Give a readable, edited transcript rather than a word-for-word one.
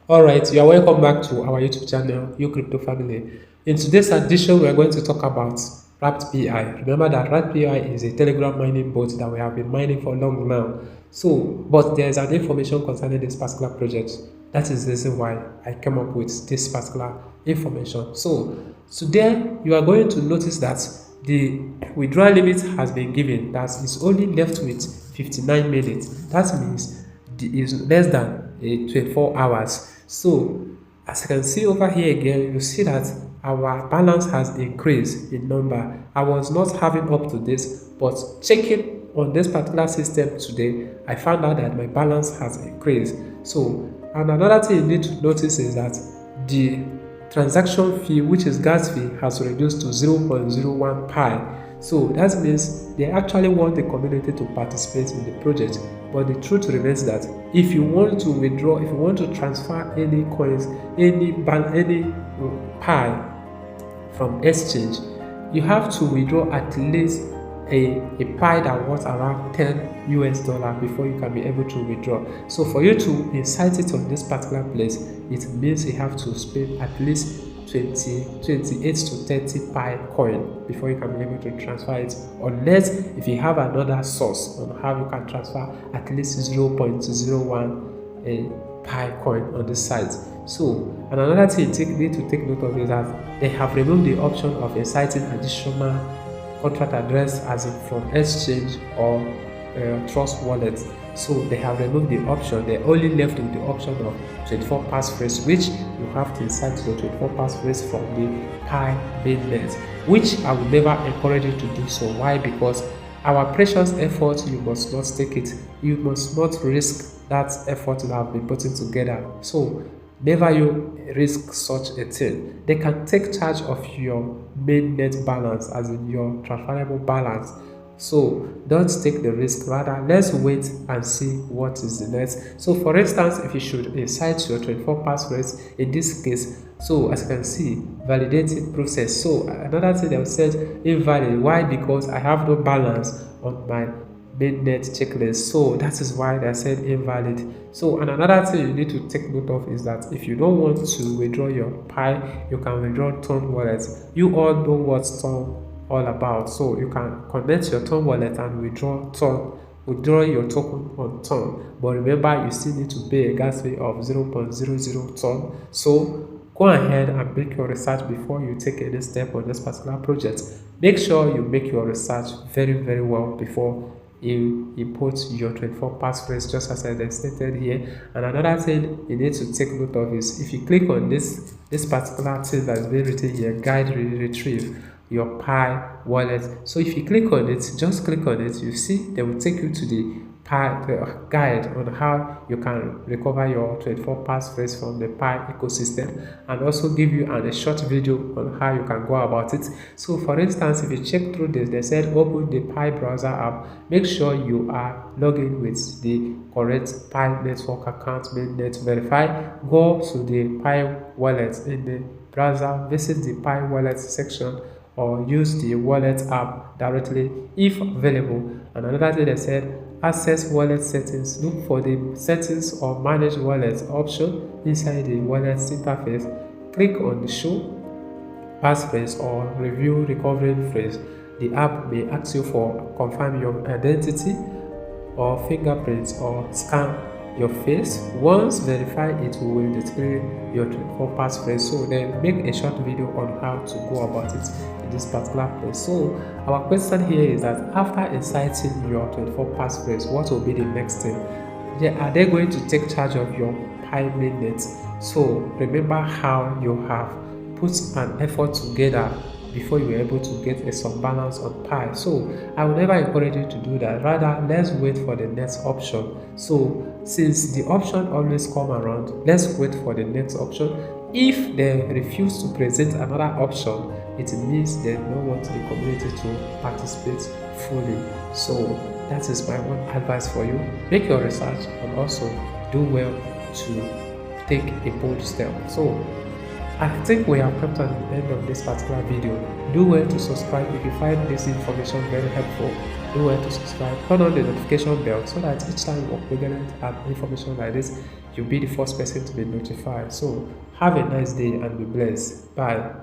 Alright, you are welcome back to our YouTube channel, UCrypto Family. In today's edition, we are going to talk about Wrapped PI. Remember that Wrapped PI is a Telegram mining bot that we have been mining for long now. So, but there is an information concerning this particular project. That is the reason why I came up with this particular information. So, today you are going to notice that the withdrawal limit has been given. That is only left with 59 minutes. That means is less than 24 hours. So as you can see over here again, you see that our balance has increased in number. I was not having up to this, but checking on this particular system today, I found out that my balance has increased. So, and another thing you need to notice is that the transaction fee, which is gas fee, has reduced to 0.01 pi. So that means they actually want the community to participate in the project. But the truth remains that if you want to withdraw, if you want to transfer any coins, any pi from exchange, you have to withdraw at least a pi that was around 10 US dollar before you can be able to withdraw. So for you to incite it on this particular place, it means you have to spend at least 28 to 30 pi coin before you can be able to transfer it, unless if you have another source on how you can transfer at least 0.01 pi coin on this site. So, and another thing you need to take note of is that they have removed the option of inciting additional contract address as in from exchange or trust wallet. So they have removed the option. They only left with the option of 24 passphrase, which you have to insert your 24 passphrase from the Pi mainnet, which I will never encourage you to do so. Why? Because our precious effort, you must not take it. You must not risk that effort that have been putting together. So never you risk such a thing. They can take charge of your mainnet balance, as in your transferable balance. So don't take the risk, rather let's wait and see what is the next. So for instance, if you should incite your 24 passphrase in this case, so as you can see, validated process. So another thing they said invalid. Why? Because I have no balance on my mainnet checklist, so that is why they said invalid. So and another thing you need to take note of is that if you don't want to withdraw your pi, you can withdraw Ton wallet. You all know what Ton all about, so you can connect your Ton wallet and withdraw your token on Ton. But remember, you still need to pay a gas fee of 0.00 Ton. So go ahead and make your research before you take any step on this particular project. Make sure you make your research very well before you input your 24 passphrase, just as I stated here. And another thing you need to take note of is if you click on this particular thing that's been written here, guide retrieve your Pi wallet. So if you click on it, just click on it, you see they will take you to the guide on how you can recover your 24 passphrase from the Pi ecosystem, and also give you a short video on how you can go about it. So for instance, if you check through this, they said open the Pi browser app. Make sure you are logging with the correct Pi network account mainnet. Verify, go to the Pi wallet in the browser, visit the Pi wallet section, or use the wallet app directly if available. And another thing they said, access wallet settings. Look for the settings or manage wallet option inside the wallet interface. Click on the show passphrase or review recovery phrase. The app may ask you for confirm your identity or fingerprints or scan your face. Once verified, it will display your 24 passphrase. So then make a short video on how to go about it in this particular place. So our question here is that after inciting your 24 passphrase, what will be the next thing? Are they going to take charge of your Pi mainnet? So remember how you have put an effort together before you were able to get a some balance on Pi. So I will never encourage you to do that. Rather, let's wait for the next option. So since the option always come around, let's wait for the next option. If they refuse to present another option, it means they don't want the community to participate fully. So that is my one advice for you. Make your research and also do well to take a bold step. So I think we have come to the end of this particular video. Do well to subscribe if you find this information very helpful. Do well to subscribe, turn on the notification bell so that each time we upload information like this, you'll be the first person to be notified. So have a nice day and be blessed. Bye.